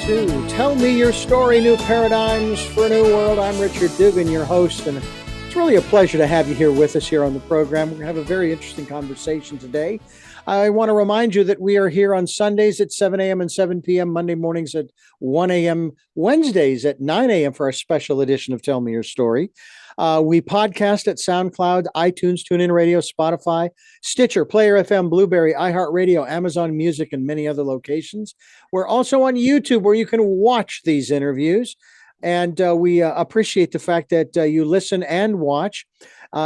to Tell Me Your Story, New Paradigms for a New World. I'm Richard Dugan, your host, and it's really a pleasure to have you here with us here on the program. We're going to have a very interesting conversation today. I want to remind you that we are here on Sundays at 7 a.m. and 7 p.m., Monday mornings at 1 a.m., Wednesdays at 9 a.m. for our special edition of Tell Me Your Story. We podcast at SoundCloud, iTunes, TuneIn Radio, Spotify, Stitcher, Player FM, Blueberry, iHeartRadio, Amazon Music, and many other locations. We're also on YouTube where you can watch these interviews. And we appreciate the fact that you listen and watch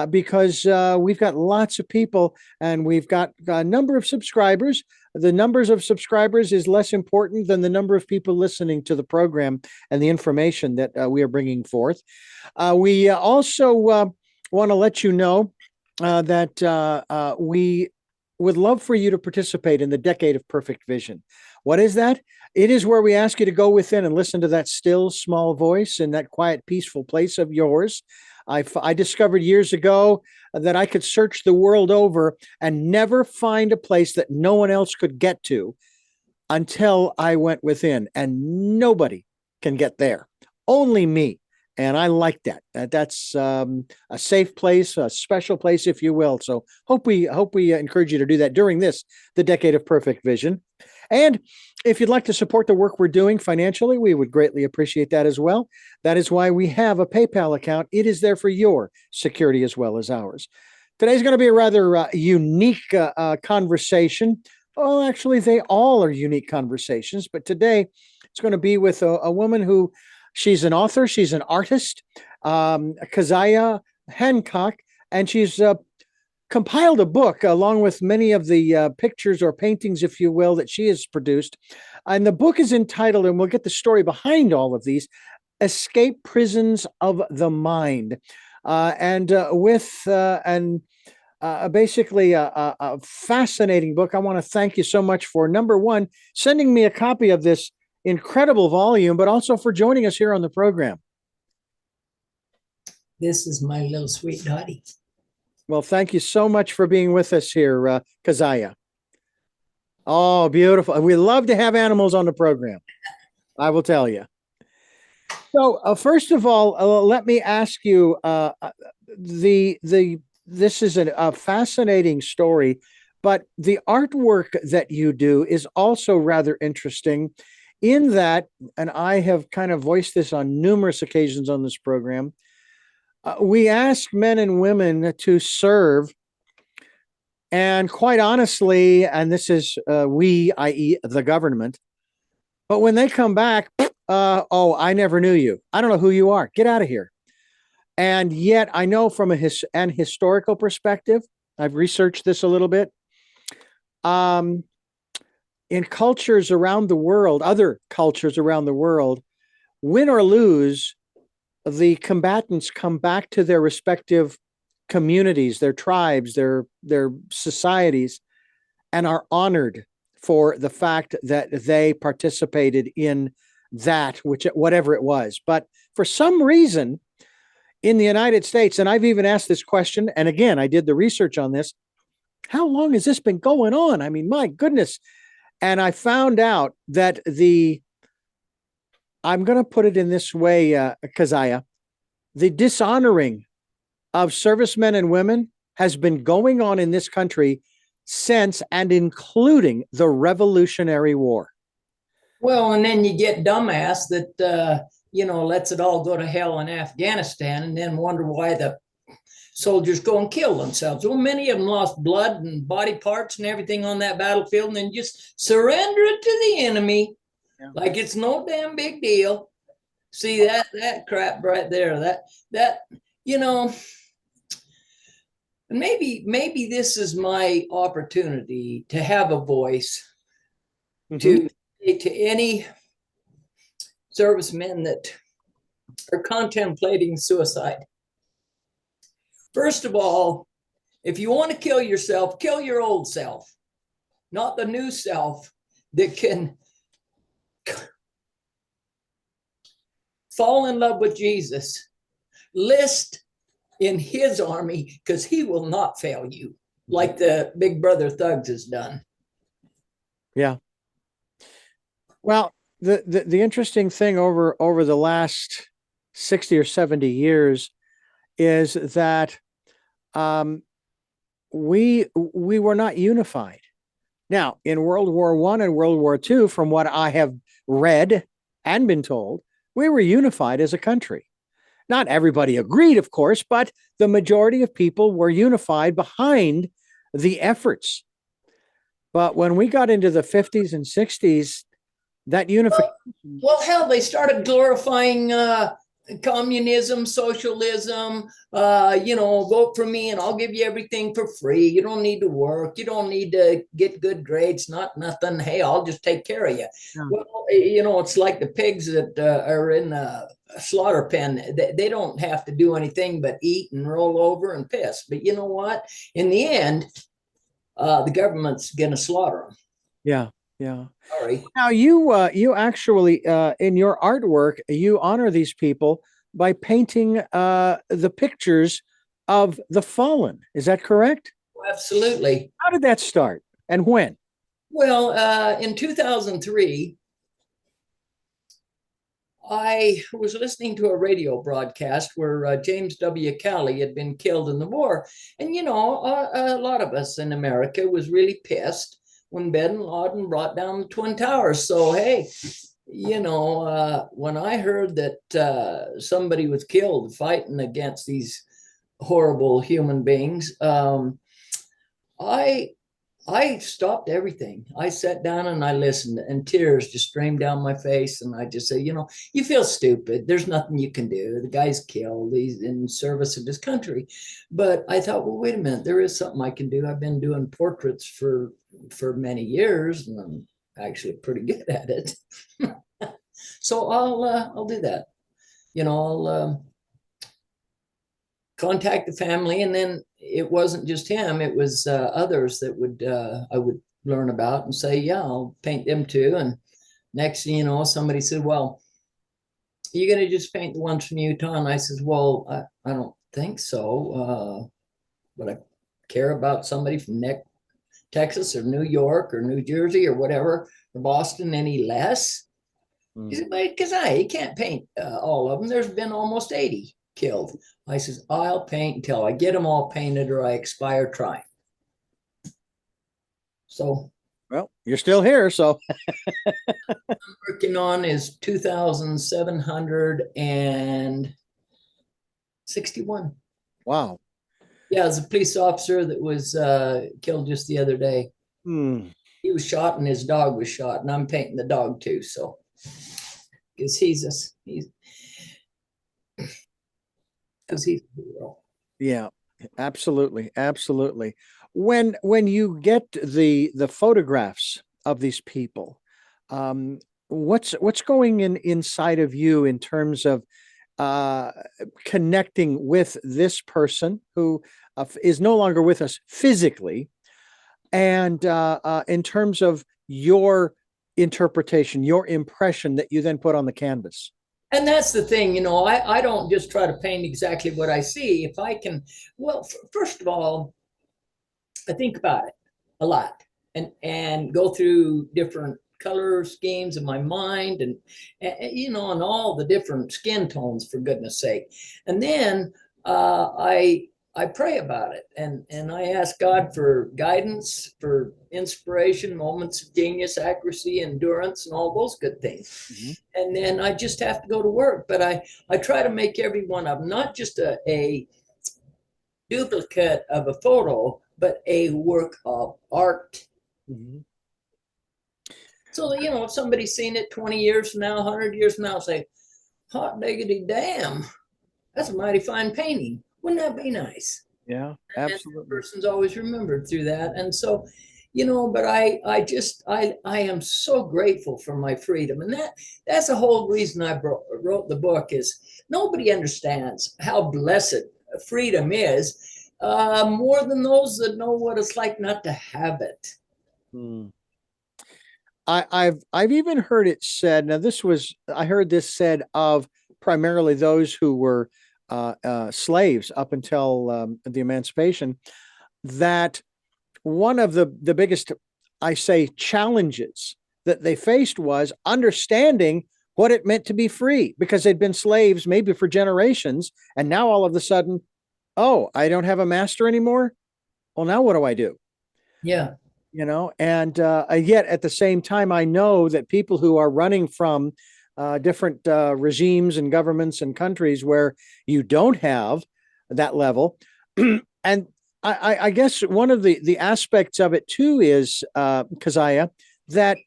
because we've got lots of people and we've got a number of subscribers. The numbers of subscribers is less important than the number of people listening to the program and the information that we are bringing forth. We also want to let you know that we would love for you to participate in the Decade of Perfect Vision. What is that? It is where we ask you to go within and listen to that still small voice in that quiet, peaceful place of yours. I discovered years ago that I could search the world over and never find a place that no one else could get to until I went within, and nobody can get there. Only me. And I like that. That's a safe place, a special place, if you will. So hope we encourage you to do that during the Decade of Perfect Vision. And if you'd like to support the work we're doing financially, we would greatly appreciate that as well. That is why we have a PayPal account. It is there for your security as well as ours. Today's going to be a rather unique conversation. Well, actually, they all are unique conversations, but today it's going to be with a woman who, she's an author, she's an artist, Kaziah Hancock, and she's compiled a book along with many of the pictures or paintings, if you will, that she has produced. And the book is entitled, and we'll get the story behind all of these, Escape Prisons of the Mind. Basically a fascinating book. I want to thank you so much for, number one, sending me a copy of this incredible volume, but also for joining us here on the program. This is my little sweet Dottie. Well, thank you so much for being with us here, Kaziah. Oh, beautiful. We love to have animals on the program, I will tell you. So first of all, let me ask you, this is a fascinating story, but the artwork that you do is also rather interesting in that, and I have kind of voiced this on numerous occasions on this program, we ask men and women to serve, and quite honestly, and this is we, i.e. the government, but when they come back, I never knew you. I don't know who you are. Get out of here. And yet I know from an historical perspective, I've researched this a little bit, in cultures around the world, other cultures around the world, win or lose, the combatants come back to their respective communities, their tribes, their societies, and are honored for the fact that they participated in that, whatever it was. But for some reason in the United States, and I've even asked this question, and again, I did the research on this, how long has this been going on? I mean, my goodness. And I found out that I'm going to put it in this way, Kaziah, the dishonoring of servicemen and women has been going on in this country since and including the Revolutionary War. Well, and then you get dumbass that, lets it all go to hell in Afghanistan and then wonder why the soldiers go and kill themselves. Well, many of them lost blood and body parts and everything on that battlefield and then just surrender it to the enemy. Yeah. Like it's no damn big deal. See that crap right there, that maybe this is my opportunity to have a voice to any servicemen that are contemplating suicide. First of all, if you want to kill yourself, kill your old self, not the new self that can fall in love with Jesus, list in his army, because he will not fail you like the Big Brother thugs has done. Yeah. Well, The interesting thing over the last 60 or 70 years is that we were not unified. Now, in World War I and World War II, from what I have read and been told, we were unified as a country. Not everybody agreed, of course, but the majority of people were unified behind the efforts. But when we got into the 50s and 60s, that unification. Well, hell, they started glorifying communism, socialism, vote for me and I'll give you everything for free. You don't need to work. You don't need to get good grades, not nothing. Hey, I'll just take care of you. Yeah. Well, it's like the pigs that are in a slaughter pen. They don't have to do anything but eat and roll over and piss. But you know what? In the end, the government's going to slaughter them. Yeah. Yeah. Sorry. Now you actually in your artwork you honor these people by painting the pictures of the fallen. Is that correct? Absolutely. How did that start and when? Well, in 2003, I was listening to a radio broadcast where James W. Calley had been killed in the war. And, a lot of us in America was really pissed when bin Laden brought down the Twin Towers. So, hey, when I heard that somebody was killed fighting against these horrible human beings, I stopped everything. I sat down and I listened, and tears just streamed down my face. And I just say, you feel stupid. There's nothing you can do. The guy's killed. He's in service of his country. But I thought, well, wait a minute. There is something I can do. I've been doing portraits for many years, and I'm actually pretty good at it. So I'll do that. I'll contact the family, and then it wasn't just him, it was others that I would learn about and say, yeah, I'll paint them too. And next thing you know, somebody said, well, you're going to just paint the ones from Utah? And I says, well, I don't think so. Would I care about somebody from Texas or New York or New Jersey or whatever, or Boston any less? He said, because you can't paint all of them. There's been almost 80 killed. I says, I'll paint until I get them all painted or I expire trying. So, well, you're still here. So I'm working on is 2,761. Wow. Yeah, as a police officer that was killed just the other day. He was shot and his dog was shot, and I'm painting the dog too. So, because he's a hero. Yeah, absolutely. When you get the photographs of these people, what's going inside of you in terms of connecting with this person who is no longer with us physically, and in terms of your interpretation, your impression that you then put on the canvas? And that's the thing, I don't just try to paint exactly what I see. If I can, well, first of all, I think about it a lot and go through different color schemes in my mind and all the different skin tones, for goodness sake. And then I pray about it and I ask God for guidance, for inspiration, moments of genius, accuracy, endurance, and all those good things. Mm-hmm. And then I just have to go to work. But I try to make every one of them not just a duplicate of a photo, but a work of art. Mm-hmm. So, if somebody's seen it 20 years from now, 100 years from now, say, hot diggity damn, that's a mighty fine painting. Wouldn't that be nice? Yeah, absolutely. And the person's always remembered through that. And so, but I am so grateful for my freedom. And that's the whole reason I wrote the book is nobody understands how blessed freedom is more than those that know what it's like not to have it. I've even heard it said, now I heard this said of primarily those who were slaves up until the emancipation, that one of the biggest, I say, challenges that they faced was understanding what it meant to be free, because they'd been slaves maybe for generations. And now all of a sudden, oh, I don't have a master anymore. Well, now what do I do? Yeah. And yet at the same time, I know that people who are running from different regimes and governments and countries where you don't have that level, and I guess one of the aspects of it too is, Kaziah, that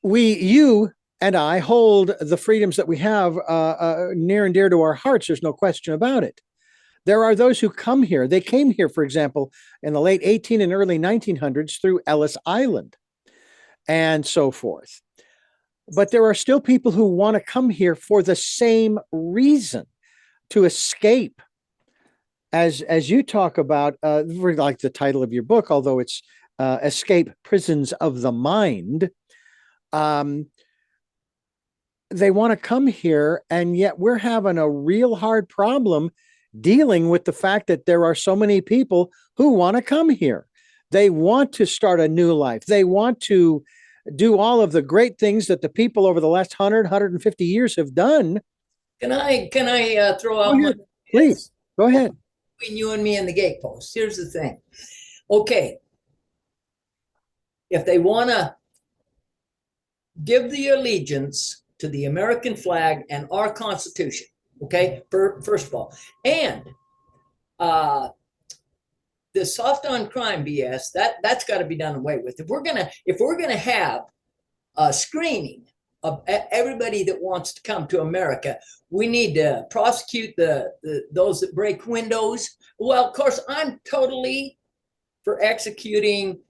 you and I hold the freedoms that we have near and dear to our hearts. There's no question about it. There are those who come here. They came here, for example, in the late 18 and early 1900s through Ellis Island and so forth. But there are still people who want to come here for the same reason, to escape, as you talk about, like the title of your book, although it's Escape Prisons of the Mind. They want to come here, and yet we're having a real hard problem dealing with the fact that there are so many people who want to come here. They want to start a new life. They want to do all of the great things that the people over the last 150 years have done. Can I throw out my please go ahead between you and me and the gatepost? Here's the thing. Okay, if they want to give the allegiance to the American flag and our Constitution, okay, first of all, and the soft on crime BS, that's got to be done away with. If we're gonna have a screening of everybody that wants to come to America, we need to prosecute those that break windows. Well, of course, I'm totally for executing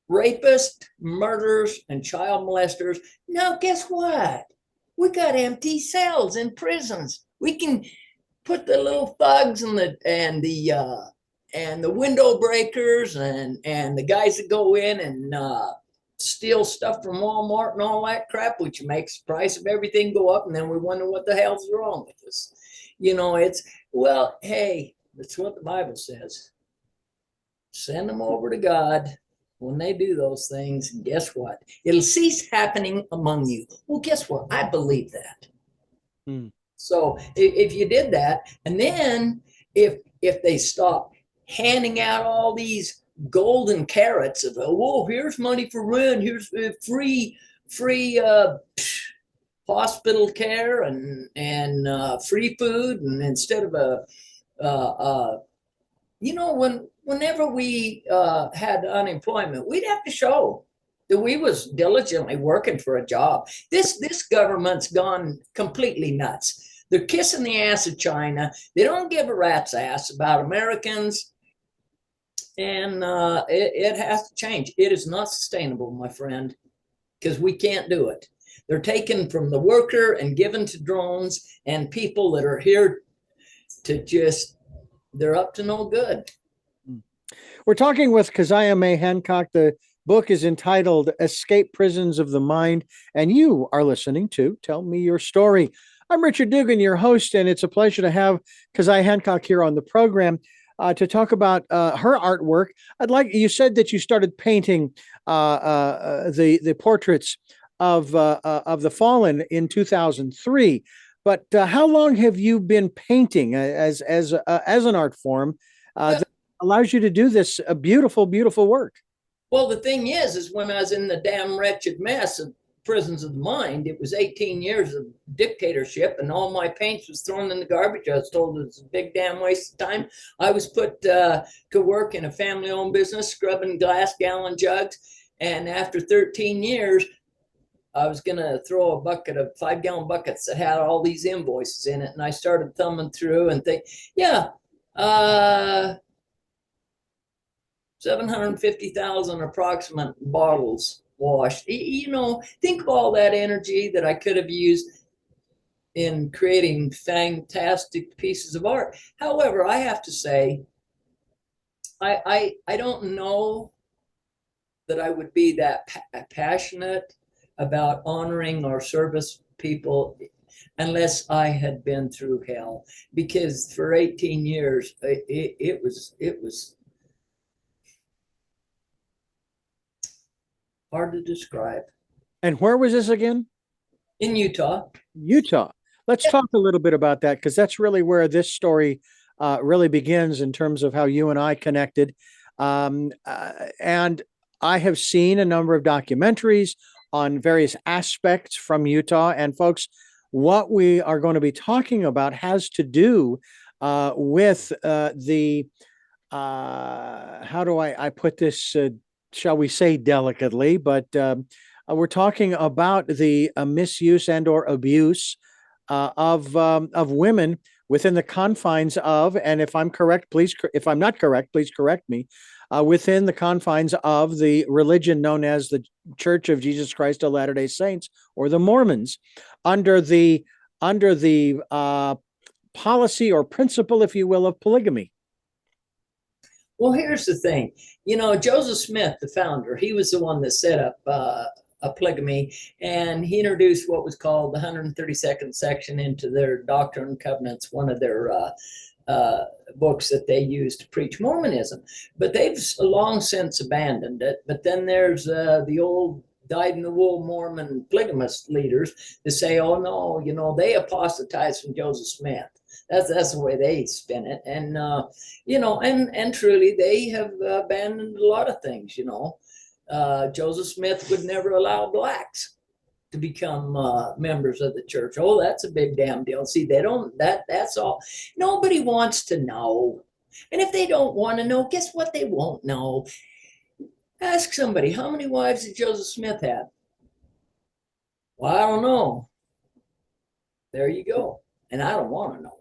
rapists, murderers, and child molesters. Now, guess what? We got empty cells in prisons. We can put the little thugs and the window breakers and the guys that go in and steal stuff from Walmart and all that crap, which makes the price of everything go up, and then we wonder what the hell's wrong with us. Hey, that's what the Bible says. Send them over to God. When they do those things, guess what? It'll cease happening among you. Well, guess what? I believe that. So if you did that, and then if they stop handing out all these golden carrots of, oh, here's money for rent, here's free hospital care and free food, and instead of whenever we had unemployment, we'd have to show that we was diligently working for a job. This government's gone completely nuts. They're kissing the ass of China. They don't give a rat's ass about Americans, and it has to change. It is not sustainable, my friend, because we can't do it. They're taken from the worker and given to drones and people that are here to they're up to no good. We're talking with Kaziah Hancock. The book is entitled Escape Prisons of the Mind, and you are listening to Tell Me Your Story. I'm Richard Dugan, your host, and it's a pleasure to have Kaziah Hancock here on the program to talk about her artwork. You said that you started painting the portraits of the fallen in 2003. But how long have you been painting as an art form that allows you to do this beautiful, beautiful work? Well, the thing is when I was in the damn wretched mess of prisons of the mind, it was 18 years of dictatorship, and all my paints was thrown in the garbage. I was told it was a big damn waste of time. I was put to work in a family-owned business, scrubbing glass gallon jugs, and after 13 years, I was going to throw a bucket of 5-gallon buckets that had all these invoices in it. And I started thumbing through and think, 750,000 approximate bottles washed. Think of all that energy that I could have used in creating fantastic pieces of art. However, I have to say, I don't know that I would be that passionate about honoring our service people unless I had been through hell, because for 18 years it was hard to describe. And where was this again? In Utah. Utah. Let's talk a little bit about that, because that's really where this story really begins in terms of how you and I connected. And I have seen a number of documentaries on various aspects from Utah. And folks, what we are going to be talking about has to do with how do I put this, shall we say delicately, but we're talking about the misuse and or abuse of women within the confines of, and if I'm correct, please, if I'm not correct, please correct me, within the confines of the religion known as the Church of Jesus Christ of Latter-day Saints, or the Mormons, under the policy or principle, if you will, of polygamy. Well, here's the thing. Joseph Smith, the founder, he was the one that set up a polygamy, and he introduced what was called the 132nd section into their Doctrine and Covenants, one of their books that they used to preach Mormonism. But they've long since abandoned it. But then there's the old dyed-in-the-wool Mormon polygamist leaders that say, oh no, they apostatized from Joseph Smith. That's the way they spin it. And and truly they have abandoned a lot of things. Joseph Smith would never allow blacks to become members of the church. Oh, that's a big damn deal. See, they don't, that's all. Nobody wants to know. And if they don't want to know, guess what? They won't know. Ask somebody, how many wives did Joseph Smith have? Well, I don't know. There you go. And I don't want to know.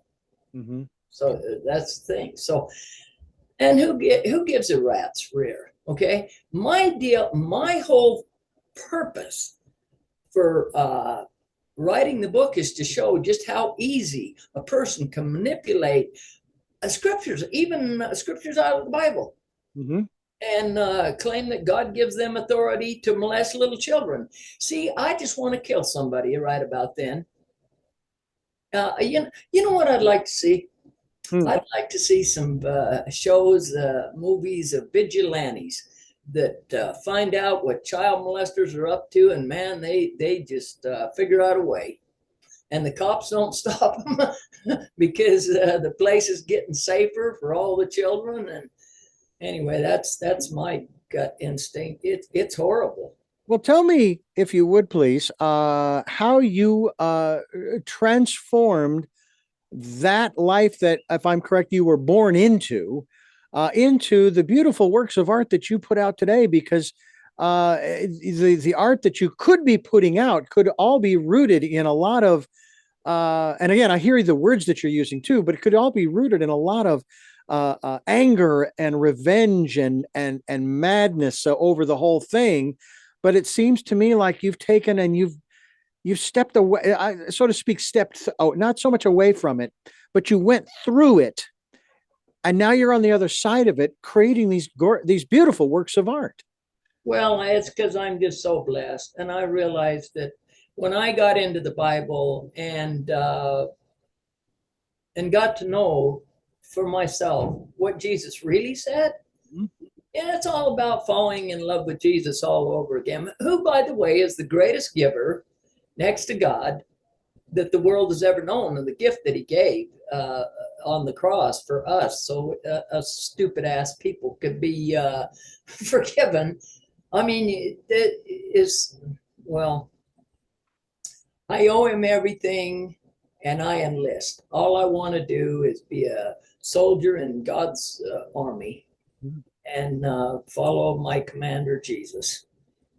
Mm-hmm. So that's the thing. So, and who gives a rat's rear? Okay. My whole purpose for writing the book is to show just how easy a person can manipulate scriptures, even scriptures out of the Bible. Mm-hmm. And claim that God gives them authority to molest little children. See, I just want to kill somebody right about then. You know what I'd like to see? I'd like to see some shows, movies of vigilantes that find out what child molesters are up to, and man, they just figure out a way. And the cops don't stop them because the place is getting safer for all the children. And anyway, that's my gut instinct. It's horrible. Well, tell me, if you would please, how you transformed that life that, if I'm correct, you were born into the beautiful works of art that you put out today, because the art that you could be putting out could all be rooted in a lot of, and again, I hear the words that you're using too, but it could all be rooted in a lot of anger and revenge and madness over the whole thing. But it seems to me like you've taken and you've stepped away, so to speak, not so much away from it, but you went through it. And now you're on the other side of it, creating these beautiful works of art. Well, it's because I'm just so blessed. And I realized that when I got into the Bible and got to know for myself what Jesus really said, mm-hmm. And it's all about falling in love with Jesus all over again, who, by the way, is the greatest giver next to God that the world has ever known, and the gift that he gave on the cross for us, so us stupid ass people could be forgiven. I mean, it is, well, I owe him everything, and I enlist. All I want to do is be a soldier in God's army and follow my commander, Jesus.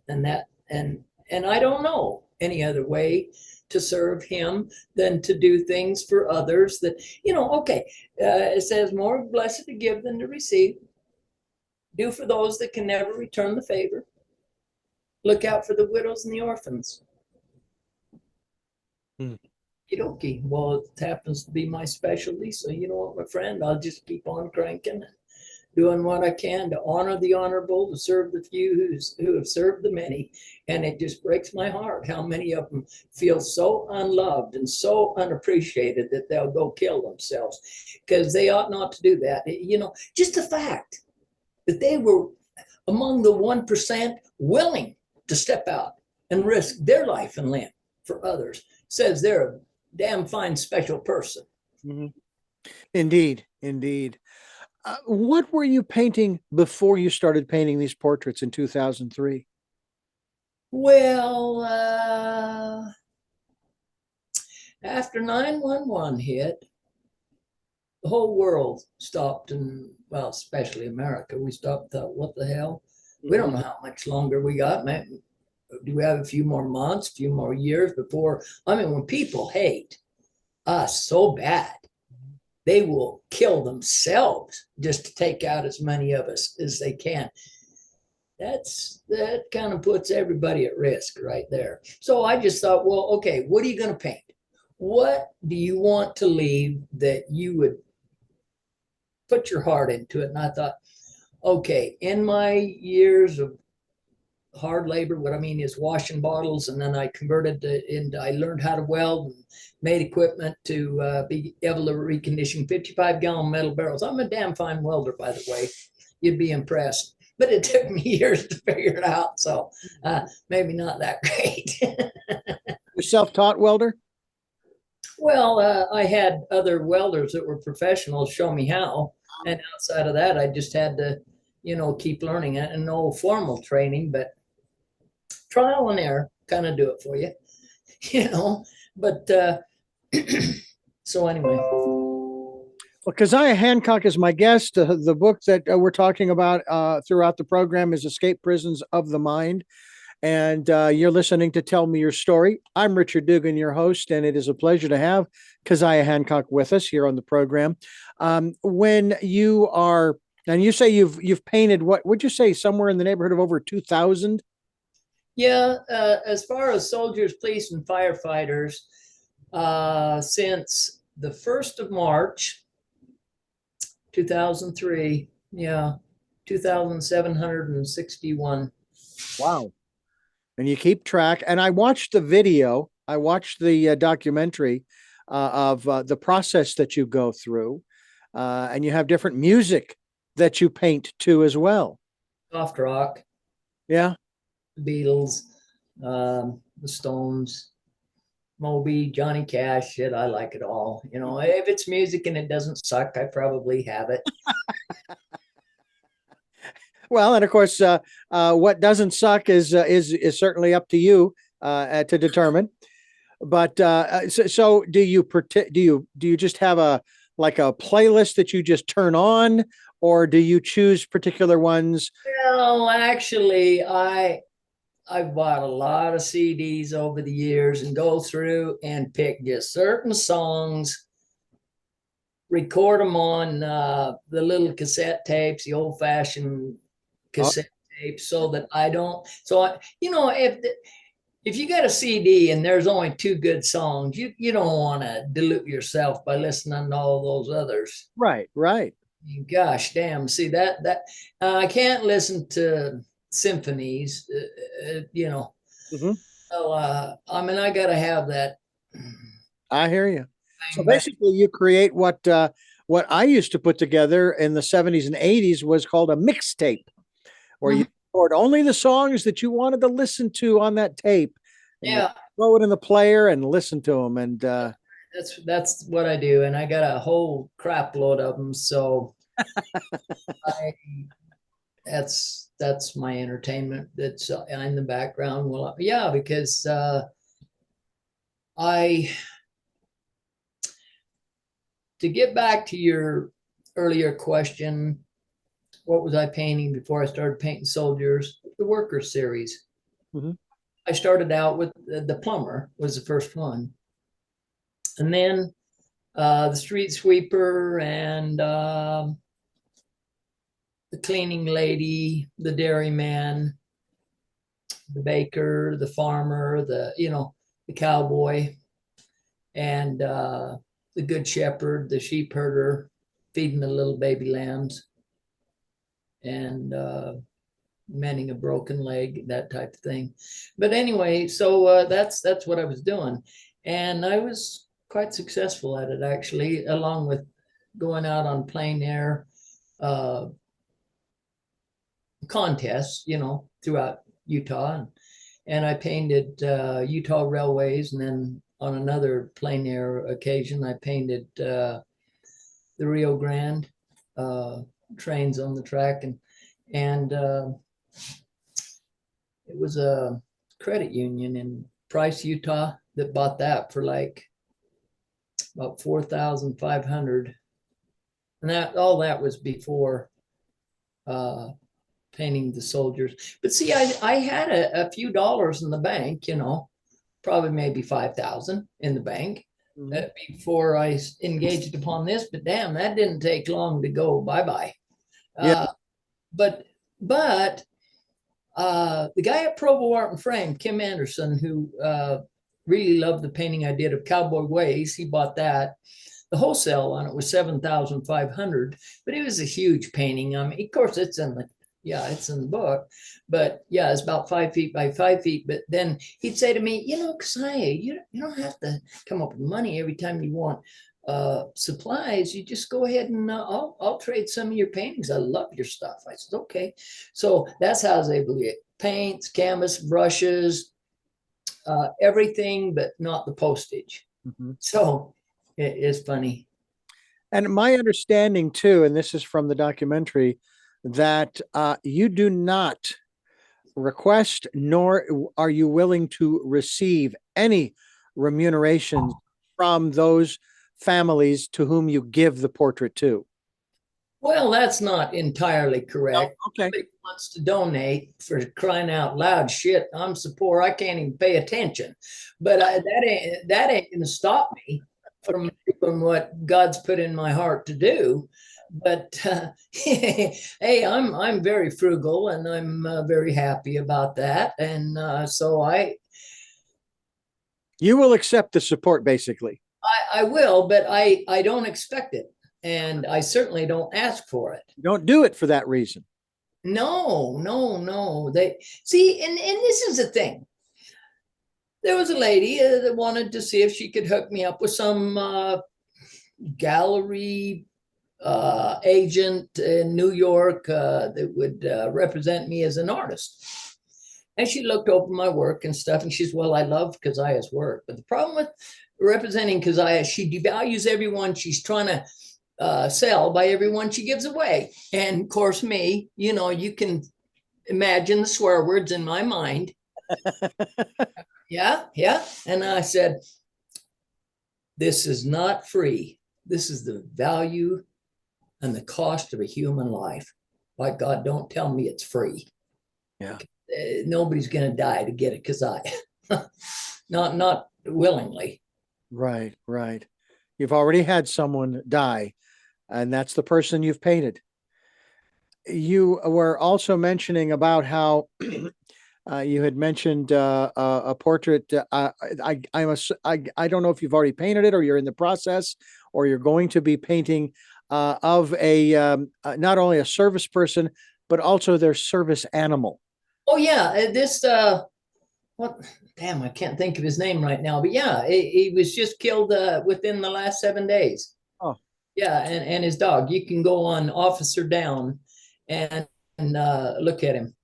And I don't know any other way to serve him than to do things for others that, okay, it says more blessed to give than to receive. Do for those that can never return the favor. Look out for the widows and the orphans. Okey-dokey. Well, it happens to be my specialty, so you know what, my friend, I'll just keep on cranking, doing what I can to honor the honorable, to serve the few who have served the many. And it just breaks my heart how many of them feel so unloved and so unappreciated that they'll go kill themselves, because they ought not to do that. Just the fact that they were among the 1% willing to step out and risk their life and limb for others says they're a damn fine special person. Mm-hmm. Indeed, indeed. What were you painting before you started painting these portraits in 2003? Well, after 9/11 hit, the whole world stopped, and well, especially America, we stopped. Thought, what the hell? We don't know how much longer we got. Man, do we have a few more months, a few more years before? I mean, when people hate us so bad, they will kill themselves just to take out as many of us as they can. That kind of puts everybody at risk right there. So I just thought, well, okay, what are you going to paint? What do you want to leave that you would put your heart into it? And I thought, okay, in my years of hard labor, what I mean is washing bottles, and then I converted into, I learned how to weld and made equipment to be able to recondition 55-gallon metal barrels. I'm a damn fine welder, by the way. You'd be impressed. But it took me years to figure it out, so maybe not that great. You're self-taught welder? Well, I had other welders that were professionals show me how, and outside of that, I just had to, keep learning it, and no formal training, but trial and error kind of do it for you, But so anyway. Well, Kaziah Hancock is my guest. The book that we're talking about throughout the program is Escape Prisons of the Mind. And you're listening to Tell Me Your Story. I'm Richard Dugan, your host, and it is a pleasure to have Kaziah Hancock with us here on the program. When you are, and you say you've painted, what would you say, somewhere in the neighborhood of over 2,000? Yeah, as far as soldiers, police, and firefighters, since the 1st of March, 2003, yeah, 2,761. Wow. And you keep track. And I watched the video. I watched the documentary of the process that you go through. And you have different music that you paint to as well. Soft rock. Yeah. The Beatles, the Stones, Moby, Johnny Cash, shit, I like it all. If it's music and it doesn't suck, I probably have it. Well, and of course, what doesn't suck is certainly up to you to determine. But so do you just have a playlist that you just turn on, or do you choose particular ones? Well, actually, I've bought a lot of CDs over the years and go through and pick just certain songs, record them on the little cassette tapes, the old-fashioned cassette tapes, so that I don't. So if you got a CD and there's only 2 good songs, you don't want to dilute yourself by listening to all those others. Right. Gosh, damn. See that I can't listen to symphonies, Mm-hmm. So I mean, I gotta have that. I hear you. So basically, you create what I used to put together in the 70s and 80s was called a mixtape, where you record only the songs that you wanted to listen to on that tape. Yeah. Throw it in the player and listen to them. And that's what I do, and I got a whole crap load of them. So that's my entertainment. That's in the background. Well, yeah, because to get back to your earlier question, what was I painting before I started painting soldiers? The Worker series. Mm-hmm. I started out with the plumber was the first one, and then the street sweeper and the cleaning lady, the dairyman, the baker, the farmer, the cowboy, and the good shepherd, the sheep herder, feeding the little baby lambs, and mending a broken leg, that type of thing. But anyway, so that's what I was doing, and I was quite successful at it, actually, along with going out on plein air contests, throughout Utah, and I painted Utah railways, and then on another plein air occasion, I painted the Rio Grande trains on the track, and it was a credit union in Price, Utah, that bought that for like about 4,500, and that was before painting the soldiers. But see, I had a few dollars in the bank, probably maybe 5,000 in the bank before I engaged upon this. But damn, that didn't take long to go bye-bye. Yeah. But the guy at Provo Art and Frame, Kim Anderson, who really loved the painting I did of Cowboy Ways, he bought that. The wholesale on it was 7,500, but it was a huge painting. I mean, of course, it's in the book, but yeah, it's about 5 feet by 5 feet. But then he'd say to me, Kaziah, you don't have to come up with money every time you want supplies. You just go ahead and I'll trade some of your paintings. I love your stuff. I said, okay. So that's how I was able to get paints, canvas, brushes, everything, but not the postage. So it is funny. And my understanding too, and this is from the documentary, that you do not request nor are you willing to receive any remuneration from those families to whom you give the portrait to. Well, that's not entirely correct. Oh, okay. Somebody wants to donate, for crying out loud, shit, I'm so poor I can't even pay attention. But that ain't gonna stop me from doing what God's put in my heart to do. But hey, I'm very frugal, and I'm very happy about that. And you will accept the support, basically. I will, but I don't expect it, and I certainly don't ask for it. You don't do it for that reason. No. They see, and this is the thing. There was a lady that wanted to see if she could hook me up with some gallery agent in New York that would represent me as an artist. And she looked over my work and stuff, and she's, well, I love Kaziah's work. But the problem with representing Kaziah, she devalues everyone she's trying to sell by everyone she gives away. And of course, me, you can imagine the swear words in my mind. Yeah. And I said, this is not free. This is the value and the cost of a human life. By God, don't tell me it's free. Yeah. Nobody's going to die to get it, Kaziah. not willingly. Right. You've already had someone die, and that's the person you've painted. You were also mentioning about how you had mentioned a portrait. I don't know if you've already painted it, or you're in the process, or you're going to be painting of a not only a service person, but also their service animal. Oh yeah, this what? Damn, I can't think of his name right now. But yeah, he was just killed within the last 7 days. Oh, yeah, and his dog. You can go on Officer Down and look at him.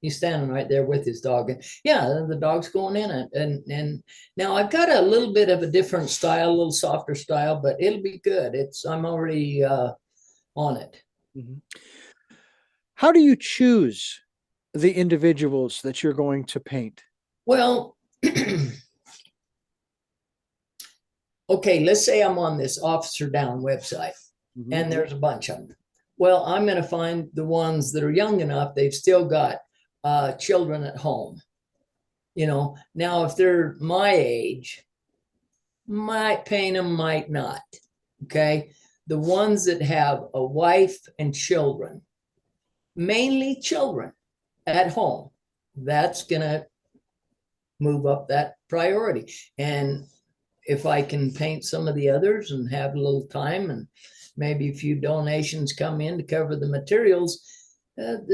He's standing right there with his dog. And yeah, the dog's going in it. And now I've got a little bit of a different style, a little softer style, but it'll be good. I'm already on it. Mm-hmm. How do you choose the individuals that you're going to paint? Well, okay, let's say I'm on this Officer Down website, and there's a bunch of them. Well, I'm going to find the ones that are young enough. They've still got children at home. Now if they're my age, might paint them, might not. Okay. The ones that have a wife and children, mainly children at home, that's going to move up that priority. And if I can paint some of the others and have a little time and maybe a few donations come in to cover the materials,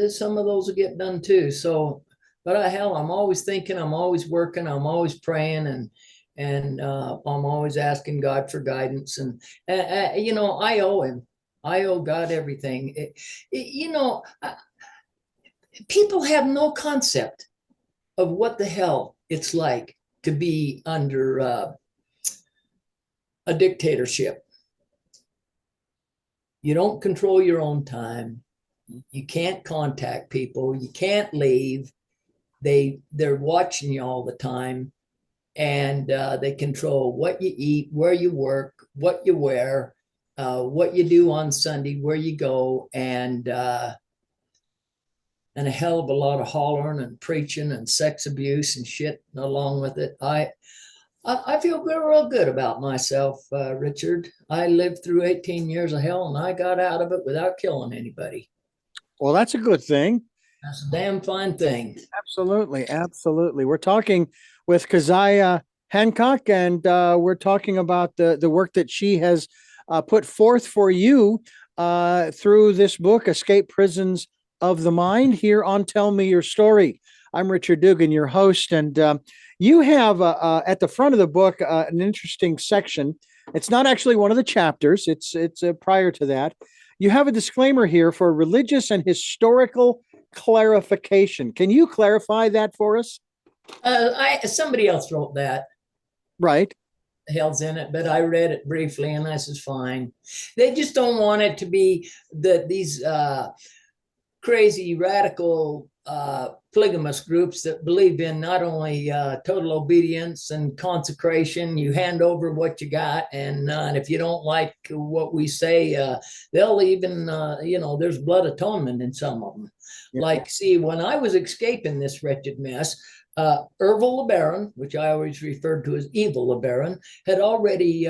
some of those will get done too. So, but I'm always thinking, I'm always working, I'm always praying, and I'm always asking God for guidance. And I owe him. I owe God everything. People have no concept of what the hell it's like to be under a dictatorship. You don't control your own time. You can't contact people. You can't leave. They're watching you all the time, and they control what you eat, where you work, what you wear, what you do on Sunday, where you go, and a hell of a lot of hollering and preaching and sex abuse and shit along with it. I feel real good about myself, Richard. I lived through 18 years of hell, and I got out of it without killing anybody. Well, that's a good thing. That's a damn fine thing. Absolutely. Absolutely. We're talking with Kaziah Hancock, and we're talking about the work that she has put forth for you through this book, Escape Prisons of the Mind, here on Tell Me Your Story. I'm Richard Dugan, your host, and you have at the front of the book an interesting section. It's not actually one of the chapters. It's prior to that. You have a disclaimer here for religious and historical clarification. Can you clarify that for us? Somebody else wrote that. Right. The hell's in it, but I read it briefly, and this is fine. They just don't want it to be that these crazy radical polygamous groups that believe in not only total obedience and consecration. You hand over what you got, and if you don't like what we say, they'll even there's blood atonement in some of them. Yeah. Like, see, when I was escaping this wretched mess, Ervil LeBaron, which I always referred to as Evil LeBaron, had already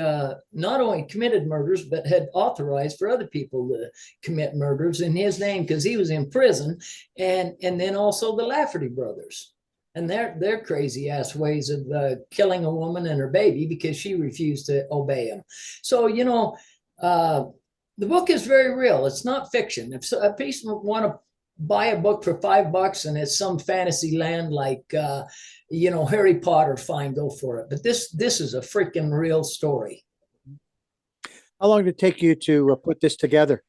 not only committed murders, but had authorized for other people to commit murders in his name, because he was in prison, and then also the Lafferty brothers and their crazy ass ways of killing a woman and her baby because she refused to obey him. So the book is very real. It's not fiction. If a person want to buy a book for $5 and it's some fantasy land like Harry Potter, fine, go for it. But this is a freaking real story. How long did it take you to put this together?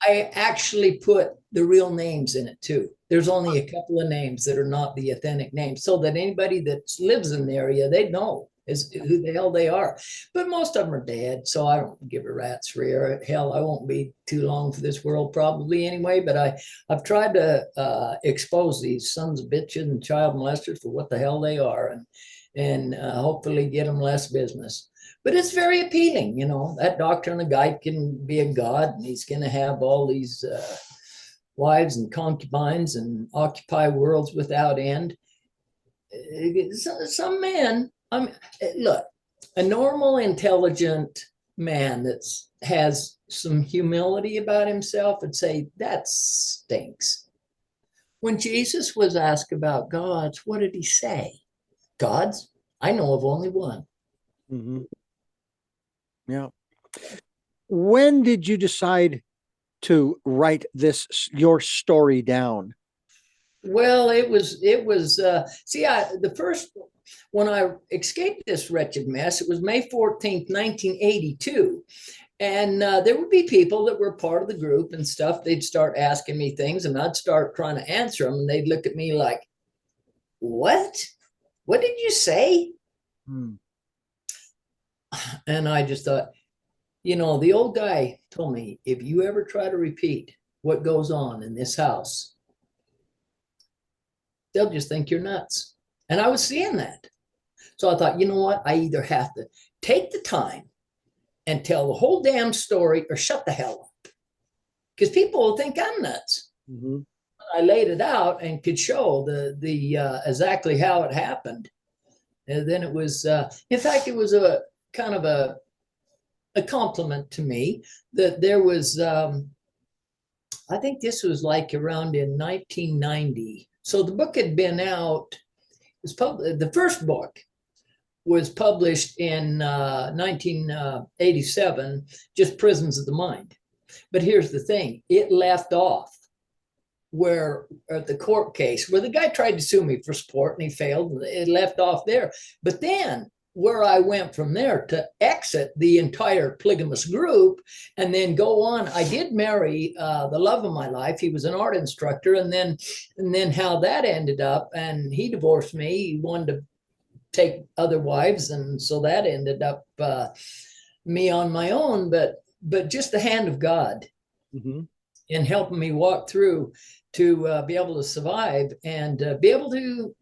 I actually put the real names in it too. There's only a couple of names that are not the authentic names, so that anybody that lives in the area, they know who the hell they are. But most of them are dead, so I don't give a rat's rear. Hell, I won't be too long for this world probably anyway, but I've tried to expose these sons of bitches and child molesters for what the hell they are, and hopefully get them less business. But it's very appealing, that doctrine a guy can be a god, and he's going to have all these wives and concubines and occupy worlds without end. Some man, look, a normal, intelligent man that has some humility about himself would say, that stinks. When Jesus was asked about gods, what did he say? Gods? I know of only one. Mm-hmm. Yeah. When did you decide to write your story down? Well, it was the first, when I escaped this wretched mess, it was May 14th, 1982. And there would be people that were part of the group and stuff. They'd start asking me things, and I'd start trying to answer them. And they'd look at me like, what? What did you say? And I just thought, the old guy told me, if you ever try to repeat what goes on in this house, they'll just think you're nuts. And I was seeing that. So I thought, you know what? I either have to take the time and tell the whole damn story or shut the hell up, because people will think I'm nuts. Mm-hmm. I laid it out and could show the exactly how it happened. And then it was, in fact, it was a kind of a compliment to me that there was, I think this was like around in 1990. So the book had been out, the first book was published in 1987, just Prisons of the Mind. But here's the thing, it left off where the court case where the guy tried to sue me for sport and he failed, it left off there. But then where I went from there to exit the entire polygamous group and then go on. I did marry the love of my life. He was an art instructor, and then how that ended up. And he divorced me. He wanted to take other wives, and so that ended up me on my own. But just the hand of God in helping me walk through to be able to survive and be able to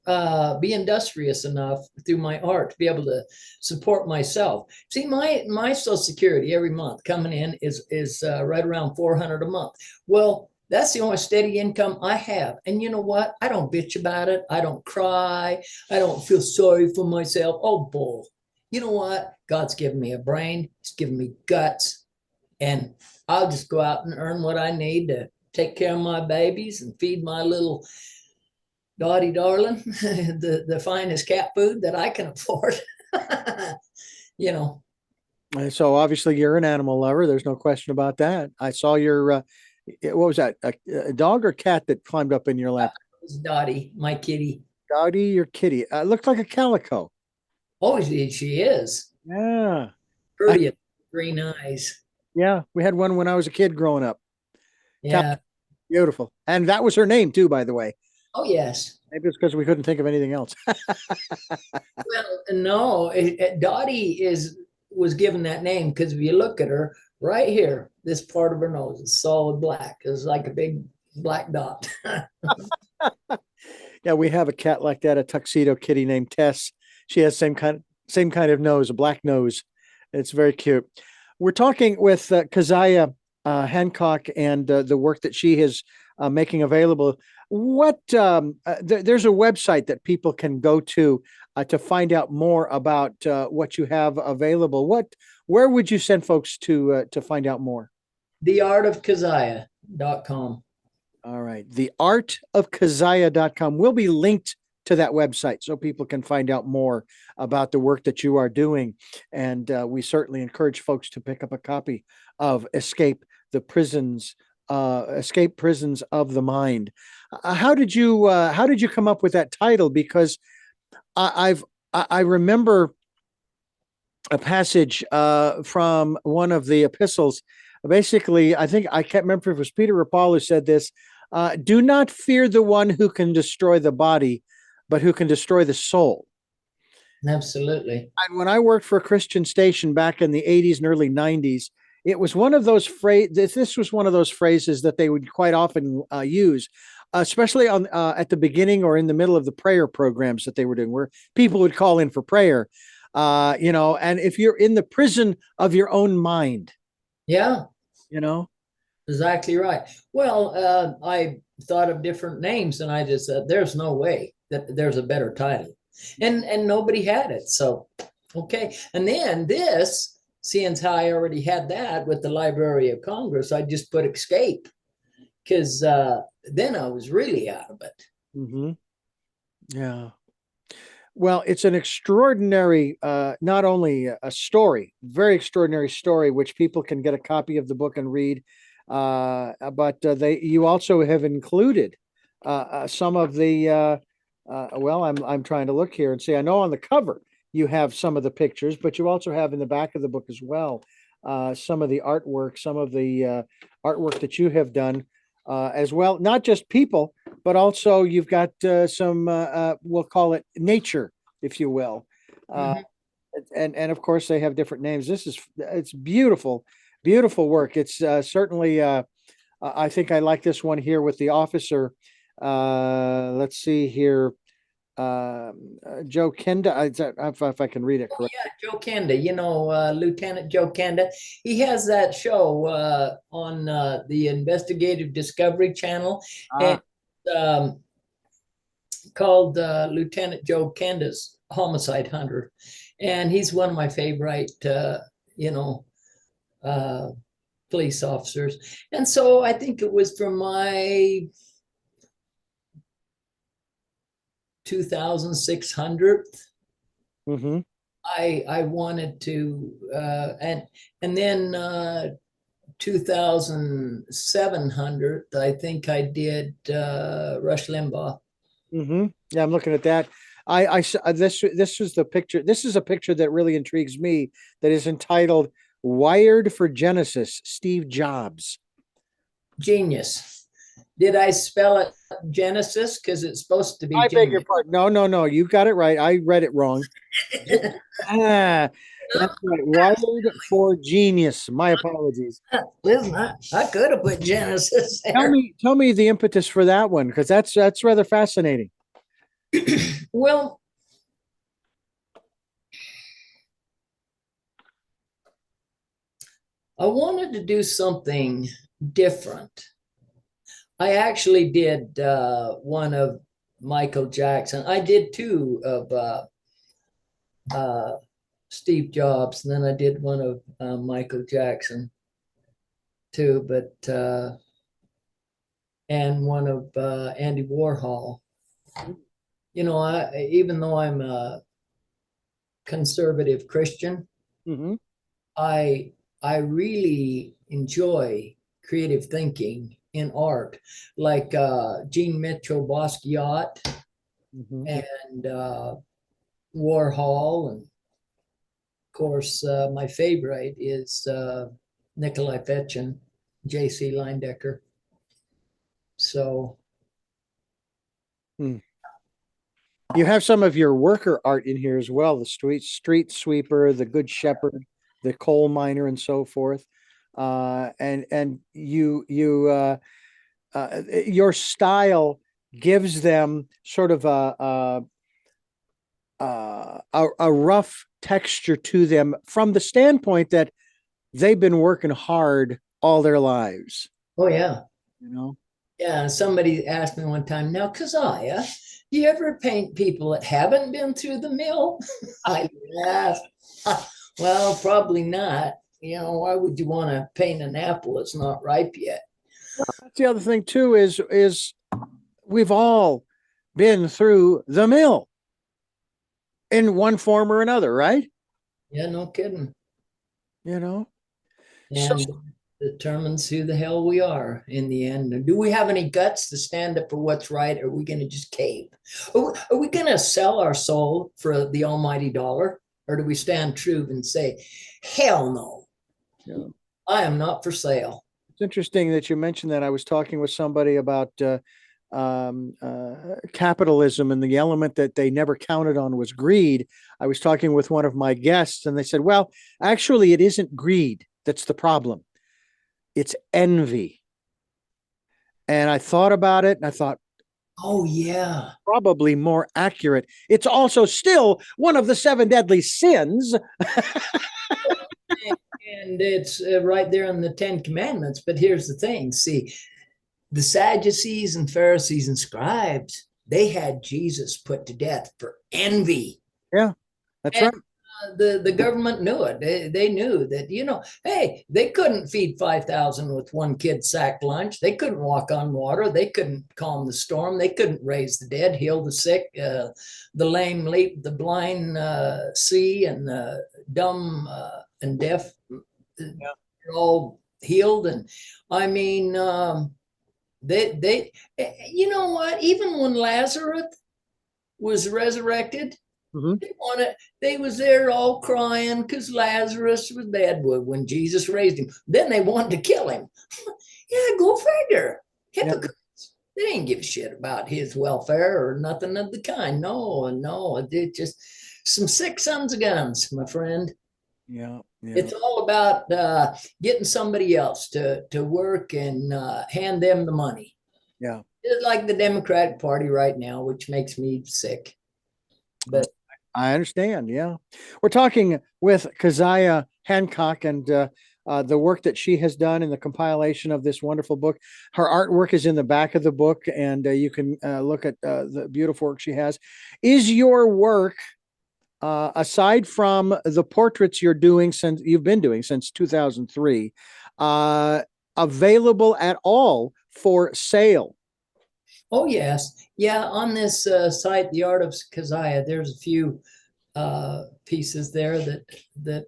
be industrious enough through my art to be able to support myself. See, my Social Security every month coming in is right around $400 a month. Well, that's the only steady income I have. And you know what? I don't bitch about it. I don't cry. I don't feel sorry for myself. Oh, bull. You know what? God's given me a brain. He's given me guts. And I'll just go out and earn what I need to take care of my babies and feed my little Dottie darling, the finest cat food that I can afford. You know. So obviously you're an animal lover. There's no question about that. I saw your, what was that? A dog or cat that climbed up in your lap? It was Dottie, my kitty. Dottie, your kitty. Looked like a calico. Oh, she is. Yeah. Pretty green eyes. Yeah. We had one when I was a kid growing up. Yeah. Beautiful. And that was her name too, by the way. Oh, yes. Maybe it's because we couldn't think of anything else. Well, no, Dottie was given that name because if you look at her right here, this part of her nose is solid black. It's like a big black dot. Yeah, we have a cat like that, a tuxedo kitty named Tess. She has same kind of nose, a black nose. It's very cute. We're talking with Kaziah Hancock and the work that she is making available. What there's a website that people can go to find out more about what you have available. Where would you send folks to find out more? theartofkaziah.com. All right. Theartofkaziah.com will be linked to that website so people can find out more about the work that you are doing. And we certainly encourage folks to pick up a copy of Escape Prisons of the Mind. How did you come up with that title? Because I remember a passage from one of the epistles. Basically, I can't remember if it was Peter or Paul who said this. Do not fear the one who can destroy the body, but who can destroy the soul. Absolutely. And when I worked for a Christian station back in the 80s and early 90s, it was one of those phrases. This was one of those phrases that they would quite often use, especially on at the beginning or in the middle of the prayer programs that they were doing, where people would call in for prayer. And if you're in the prison of your own mind, yeah, exactly right. Well, I thought of different names, and I just said, "There's no way that there's a better title," and nobody had it. So, okay, and then this. Seeing how I already had that with the Library of Congress, I just put escape because then I was really out of it. Mm-hmm. Yeah. Well, it's an extraordinary, not only a story, very extraordinary story, which people can get a copy of the book and read. But you also have included some of the. I'm trying to look here and see. I know on the cover you have some of the pictures, but you also have in the back of the book as well some of the artwork, some of the artwork that you have done as well. Not just people, but also you've got some, we'll call it nature, if you will. And of course, they have different names. It's beautiful, beautiful work. It's certainly, I think I like this one here with the officer. Let's see here. Joe Kenda, if I can read it correctly. Yeah, Joe Kenda, Lieutenant Joe Kenda. He has that show on the Investigative Discovery Channel and called Lieutenant Joe Kenda's Homicide Hunter. And he's one of my favorite, police officers. And so I think it was from my 2,600th. Mm-hmm. I wanted to, and then 2,700th, I think I did Rush Limbaugh. Mm-hmm. Yeah, I'm looking at that. This was the picture. This is a picture that really intrigues me. That is entitled "Wired for Genesis." Steve Jobs. Genius. Did I spell it Genesis? Because it's supposed to be I beg your genius. pardon. No. You got it right. I read it wrong. Ah, that's right. Wired for Genius. My apologies. Listen, I could have put Genesis there. Tell me the impetus for that one, because that's rather fascinating. Well, I wanted to do something different. I actually did one of Michael Jackson. I did two of Steve Jobs, and then I did one of Michael Jackson too, but and one of Andy Warhol. You know, even though I'm a conservative Christian, Mm-hmm. I really enjoy creative thinking in art, like Jean Mitchell Basquiat Mm-hmm. and Warhol, and of course my favorite is Nikolai Fetchin, J.C. Leyendecker. So. You have some of your worker art in here as well, the street sweeper, the good shepherd, the coal miner, and so forth. And your style gives them sort of a rough texture to them from the standpoint that they've been working hard all their lives. Oh yeah. You know? Yeah, somebody asked me one time, now, Kaziah, do you ever paint people that haven't been through the mill? I laughed. Well, probably not. You know, why would you want to paint an apple that's not ripe yet? That's the other thing too is we've all been through the mill in one form or another, right? Yeah, no kidding. You know? So And determines who the hell we are in the end. And do we have any guts to stand up for what's right? Or are we going to just cave? Are we going to sell our soul for the almighty dollar? Or do we stand true and say, hell no, yeah. I am not for sale? It's interesting that you mentioned that. I was talking with somebody about capitalism, and the element that they never counted on was greed. I was talking with one of my guests, and they said, well, actually, it isn't greed that's the problem. It's envy. And I thought about it, and I thought, oh, yeah. Probably more accurate. It's also still one of the 7 deadly sins. And it's right there in the 10 Commandments. But here's the thing. See, the Sadducees and Pharisees and scribes, they had Jesus put to death for envy. Yeah, that's and, right. The government knew it. They knew that, you know, hey, they couldn't feed 5,000 with one kid's sack lunch. They couldn't walk on water. They couldn't calm the storm. They couldn't raise the dead, heal the sick, the lame leap, the blind see, and the dumb and deaf. Yeah. They're all healed. And I mean, they, you know what? Even when Lazarus was resurrected, mm-hmm. They was there all crying because Lazarus was dead when Jesus raised him. Then they wanted to kill him. Yeah, go figure. Hypocrites. Yeah. They didn't give a shit about his welfare or nothing of the kind. No, it's just some sick sons of guns, my friend. Yeah. It's all about getting somebody else to work and hand them the money. Yeah. It's like the Democratic Party right now, which makes me sick. But I understand. Yeah. We're talking with Kaziah Hancock and the work that she has done in the compilation of this wonderful book. Her artwork is in the back of the book, and you can look at the beautiful work she has. Is your work, aside from the portraits you've been doing since 2003, available at all for sale? Oh, yes. Yeah, on this site, The Art of Kaziah, there's a few pieces there that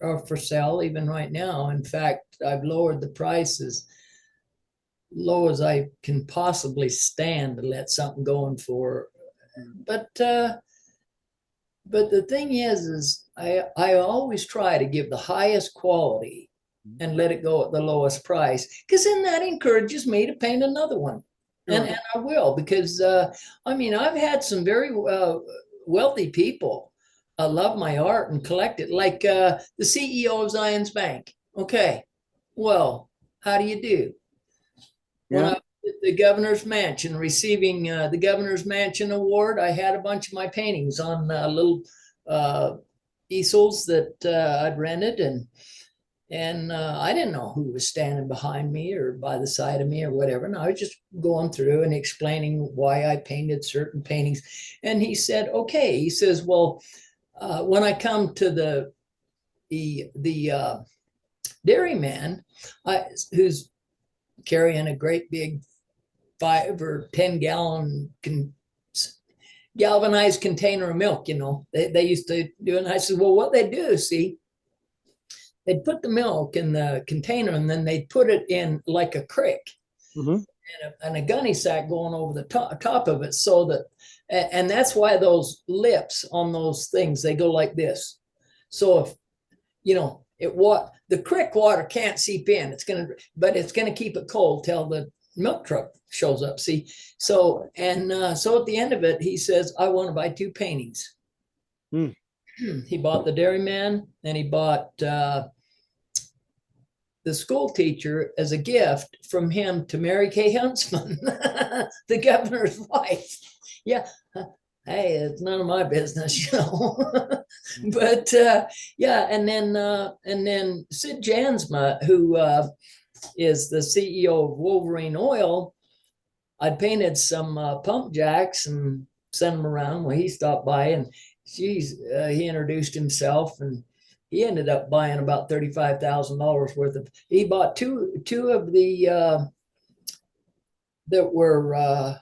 are for sale even right now. In fact, I've lowered the price as low as I can possibly stand to let something go for but the thing is I always try to give the highest quality and let it go at the lowest price, because then that encourages me to paint another one. And I will, because I mean, I've had some very wealthy people love my art and collect it, like the CEO of Zions Bank. Okay, well, how do you do? When I was at the governor's mansion receiving the governor's mansion award, I had a bunch of my paintings on little easels that I'd rented, and I didn't know who was standing behind me or by the side of me or whatever. And I was just going through and explaining why I painted certain paintings. And he said, okay. He says, well, when I come to the dairyman, who's carrying a great big 5 or 10 gallon galvanized container of milk, they used to do it. And I said, well, what they do, see, they'd put the milk in the container and then they'd put it in like a crick, and a gunny sack going over the top of it, so that, and that's why those lips on those things, they go like this. So if, the crick water can't seep in, but it's gonna keep it cold till the milk truck shows up. See, so so at the end of it, he says, I want to buy 2 paintings. He bought the dairyman, and he bought the school teacher as a gift from him to Mary Kay Huntsman, the governor's wife. Yeah. Hey, it's none of my business, But yeah, and then Sid Jansma, who is the CEO of Wolverine Oil, I painted some pump jacks and sent them around. Well, he stopped by, and he introduced himself, and he ended up buying about $35,000 worth of. He bought two of the that were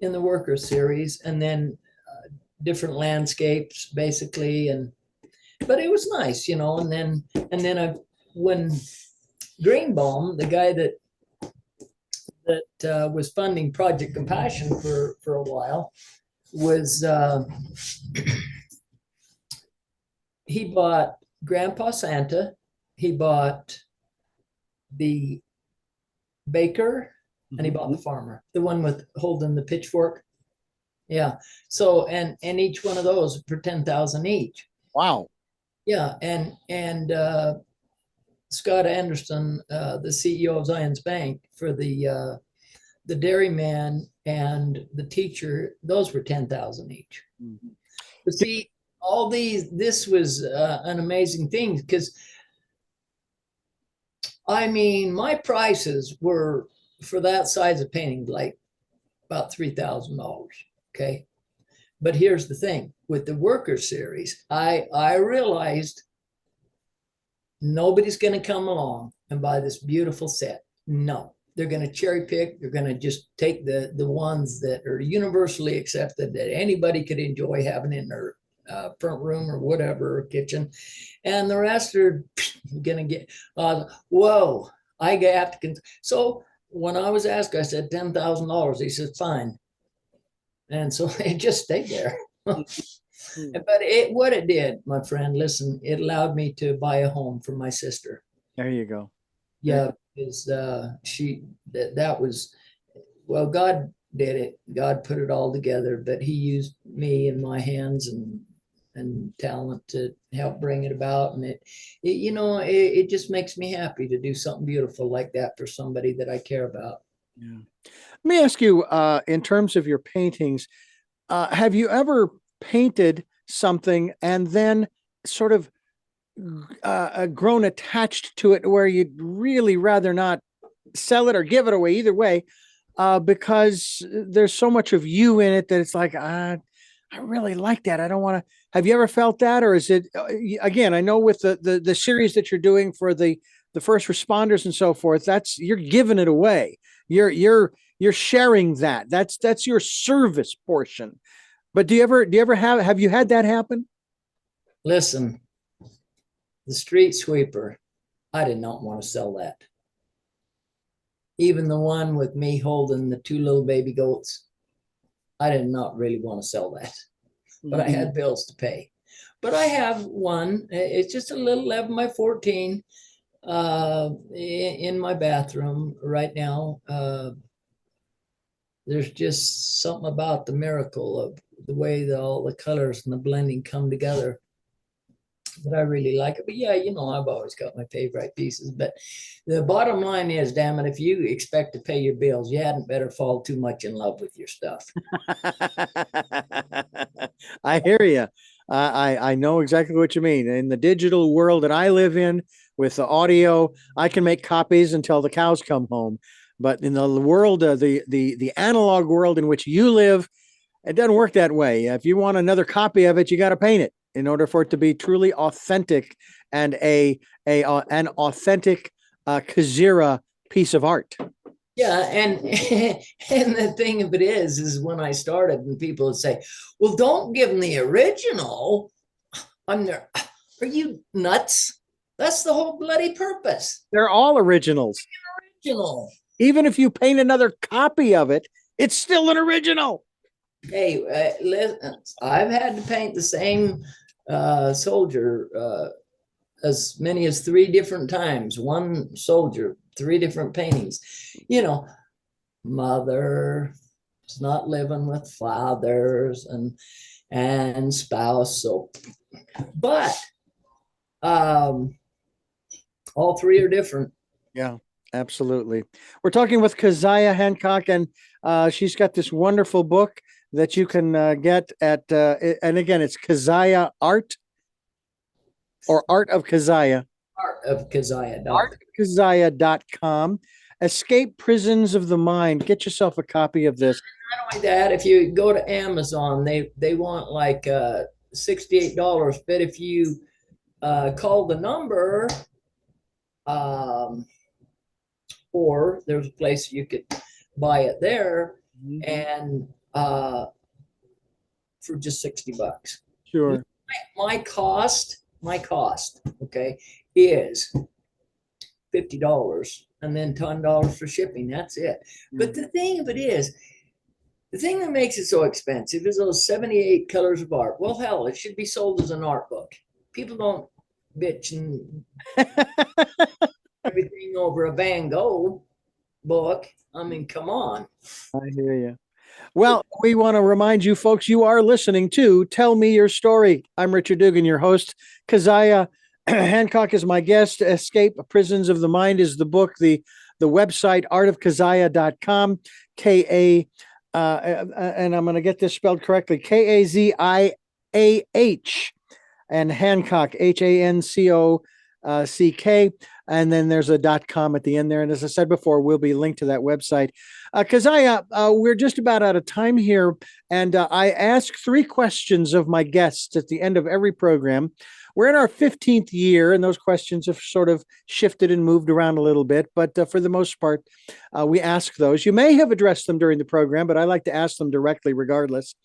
in the worker series, and then different landscapes, basically, but it was nice, And then when Greenbaum, the guy that was funding Project Compassion for a while, was he bought Grandpa Santa, he bought the baker, and he bought the farmer, the one with holding the pitchfork. Yeah. So and each one of those for 10,000 each. Wow. Yeah, and Scott Anderson, the CEO of Zions Bank, for the dairyman and the teacher, those were 10,000 each. But see, this was an amazing thing, because I mean, my prices were for that size of painting like about $3,000. Okay. But here's the thing with the worker series, I realized nobody's going to come along and buy this beautiful set. No, they're going to cherry pick. They're going to just take the ones that are universally accepted, that anybody could enjoy having in their front room or whatever, or kitchen. And the rest are going to get, whoa, I have to. So when I was asked, I said $10,000. He said, fine. And so it just stayed there. But what it did, my friend, listen, it allowed me to buy a home for my sister. There you go. Yeah, because that was, well, God did it. God put it all together, but he used me and my hands and talent to help bring it about. And it just makes me happy to do something beautiful like that for somebody that I care about. Yeah. Let me ask you, in terms of your paintings, have you ever painted something and then sort of grown attached to it, where you'd really rather not sell it or give it away, either way, because there's so much of you in it that it's like, I really like that. I don't want to. Have you ever felt that, or is it again? I know with the series that you're doing for the first responders and so forth, you're giving it away. You're sharing that. That's your service portion. But do you ever have you had that happen? Listen, the street sweeper, I did not want to sell that. Even the one with me holding the 2 little baby goats. I did not really want to sell that, but I had bills to pay. But I have one. It's just a little 11 by 14 in my bathroom right now. There's just something about the miracle of the way that all the colors and the blending come together that I really like it. But yeah, you know, I've always got my favorite pieces. But the bottom line is, damn it, if you expect to pay your bills, you hadn't better fall too much in love with your stuff. I hear you. I know exactly what you mean. In the digital world that I live in with the audio, I can make copies until the cows come home. But in the world, the analog world in which you live, it doesn't work that way. If you want another copy of it, you got to paint it in order for it to be truly authentic and an authentic Kaziah piece of art. Yeah, and and the thing of it is when I started, and people would say, "Well, don't give them the original." I'm there. Are you nuts? That's the whole bloody purpose. They're all originals. Original. Even if you paint another copy of it, it's still an original. Hey, listen, I've had to paint the same soldier as many as 3 different times. One soldier, 3 different paintings. You know, mother is not living with fathers and spouse. So, but all 3 are different. Yeah, absolutely. We're talking with Kaziah Hancock, and she's got this wonderful book that you can get at, and again, it's Kaziah Art or Art of Kaziah. Art of Kaziah. Artofkaziah.com. Escape Prisons of the Mind. Get yourself a copy of this. Not only that, if you go to Amazon, they want like $68. But if you call the number, or there's a place you could buy it there, and for just $60. Sure. My cost, okay, is $50 and then $10 for shipping. That's it. But the thing of it is, the thing that makes it so expensive is those 78 colors of art. Well, hell, it should be sold as an art book. People don't bitch and everything over a Van Gogh book. I mean, come on. I hear you. Well, we want to remind you folks, you are listening to Tell Me Your Story. I'm Richard Dugan, your host. Kaziah Hancock is my guest. Escape Prisons of the Mind is the book. The website, artofkaziah.com, and I'm going to get this spelled correctly, Kaziah, and Hancock, Hancock. And then there's a .com at the end there. And as I said before, we'll be linked to that website. Kaziah, we're just about out of time here. And I ask 3 questions of my guests at the end of every program. We're in our 15th year, and those questions have sort of shifted and moved around a little bit. But for the most part, we ask those. You may have addressed them during the program, but I like to ask them directly regardless.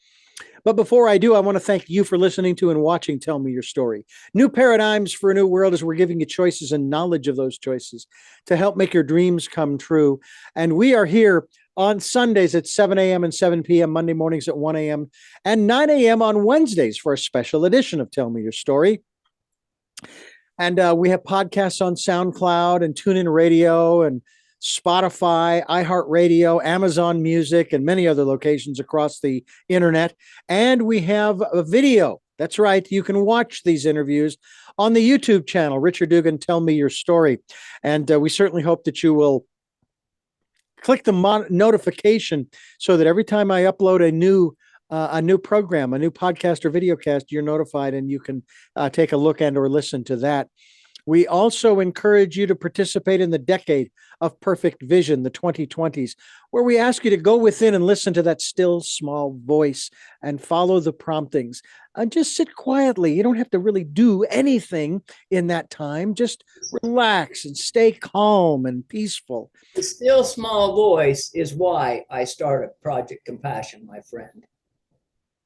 But before I do, I want to thank you for listening to and watching Tell Me Your Story. New paradigms for a new world, as we're giving you choices and knowledge of those choices to help make your dreams come true. And we are here on Sundays at 7 a.m. and 7 p.m., Monday mornings at 1 a.m., and 9 a.m. on Wednesdays for a special edition of Tell Me Your Story. And we have podcasts on SoundCloud and TuneIn Radio and Spotify, iHeartRadio, Amazon Music, and many other locations across the internet. And we have a video. That's right. You can watch these interviews on the YouTube channel, Richard Dugan, Tell Me Your Story. And we certainly hope that you will click the notification so that every time I upload a new program, a new podcast or video cast, you're notified and you can take a look and or listen to that. We also encourage you to participate in the Decade of Perfect Vision, the 2020s, where we ask you to go within and listen to that still small voice and follow the promptings and just sit quietly. You don't have to really do anything in that time. Just relax and stay calm and peaceful. The still small voice is why I started Project Compassion, my friend.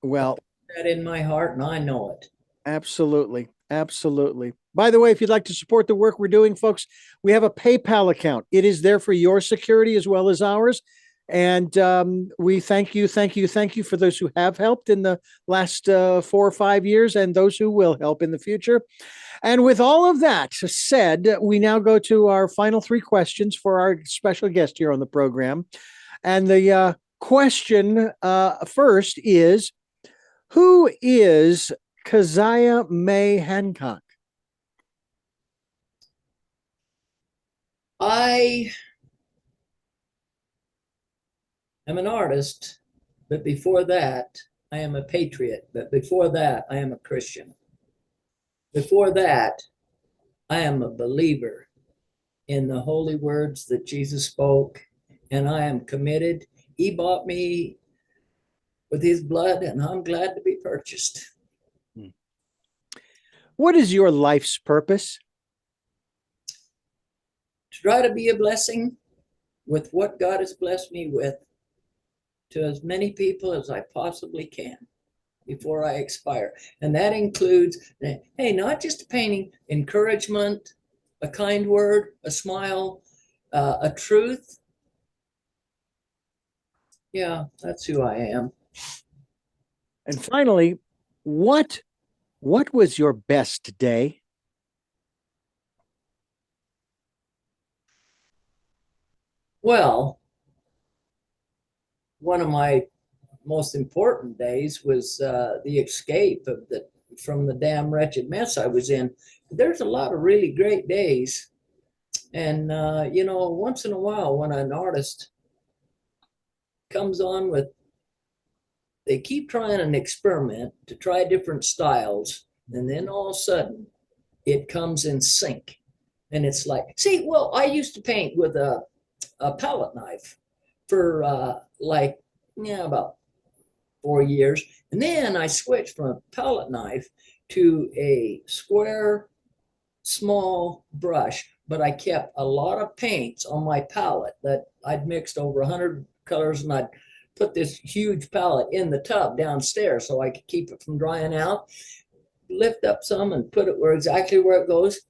Well, that in my heart, and I know it. Absolutely. Absolutely. By the way, if you'd like to support the work we're doing, folks, we have a PayPal account. It is there for your security as well as ours. And we thank you for those who have helped in the last 4 or 5 years and those who will help in the future. And with all of that said, we now go to our final 3 questions for our special guest here on the program. And the question first is, who is Kaziah May Hancock? I am an artist, but before that, I am a patriot. But before that, I am a Christian. Before that, I am a believer in the holy words that Jesus spoke, and I am committed. He bought me with his blood, and I'm glad to be purchased. What is your life's purpose? To try to be a blessing with what God has blessed me with to as many people as I possibly can before I expire. And that includes, hey, not just a painting, encouragement, a kind word, a smile, a truth. Yeah, that's who I am. And finally, what was your best day? Well, one of my most important days was the escape from the damn wretched mess I was in. There's a lot of really great days. And, once in a while when an artist comes on with, they keep trying an experiment to try different styles. And then all of a sudden it comes in sync. And it's like, see, well, I used to paint with a palette knife for about 4 years. And then I switched from a palette knife to a square, small brush, but I kept a lot of paints on my palette that I'd mixed over 100 colors, and I'd put this huge palette in the tub downstairs so I could keep it from drying out, lift up some and put it exactly where it goes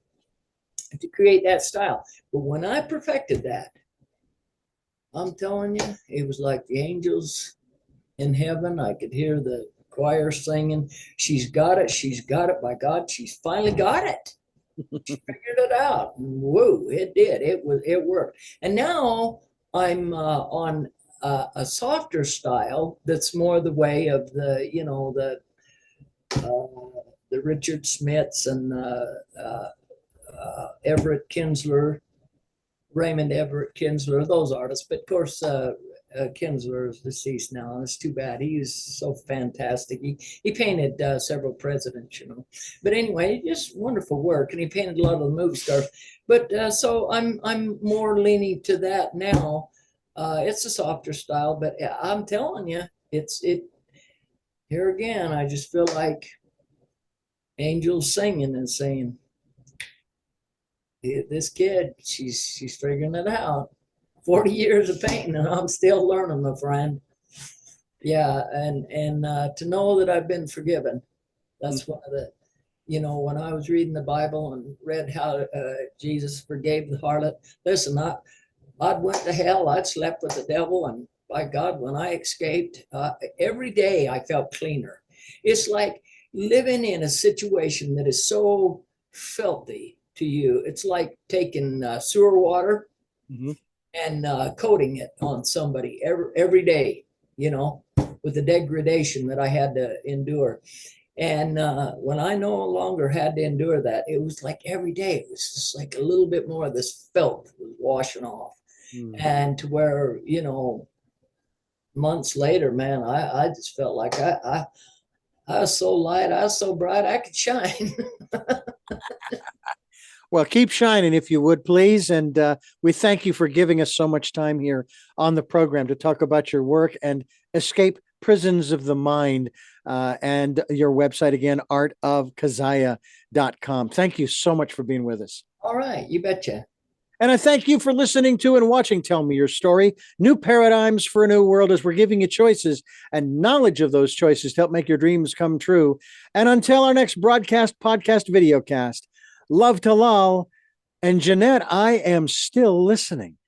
to create that style. But when I perfected that, I'm telling you, it was like the angels in heaven. I could hear the choir singing, she's got it, by God, she's finally got it. She figured it out. Whoa, it did. It worked. And now I'm on a softer style that's more the way of the Richard Smiths and Everett Kinsler, Raymond Everett Kinsler, those artists. But of course, Kinsler is deceased now, and it's too bad. He was so fantastic. He painted several presidents, But anyway, just wonderful work, and he painted a lot of the movie stars. But so I'm more leaning to that now. It's a softer style, but I'm telling you, it. Here again, I just feel like angels singing and saying, "This kid, she's figuring it out." 40 years of painting and I'm still learning, my friend. Yeah, and to know that I've been forgiven. That's one of the, when I was reading the Bible and read how Jesus forgave the harlot. Listen, I'd went to hell. I'd slept with the devil, and by God, when I escaped, every day I felt cleaner. It's like living in a situation that is so filthy to you. It's like taking sewer water. Mm-hmm. And coating it on somebody every day, with the degradation that I had to endure. And when I no longer had to endure that, it was like every day, it was just like a little bit more of this filth was washing off. And to where, months later, man, I just felt like I was so light, I was so bright, I could shine. Well, keep shining, if you would, please. And we thank you for giving us so much time here on the program to talk about your work and escape prisons of the mind, and your website again, artofkaziah.com. Thank you so much for being with us. All right, you betcha. And I thank you for listening to and watching Tell Me Your Story, New Paradigms for a New World, as we're giving you choices and knowledge of those choices to help make your dreams come true. And until our next broadcast, podcast, videocast, love to Lal, and Jeanette, I am still listening.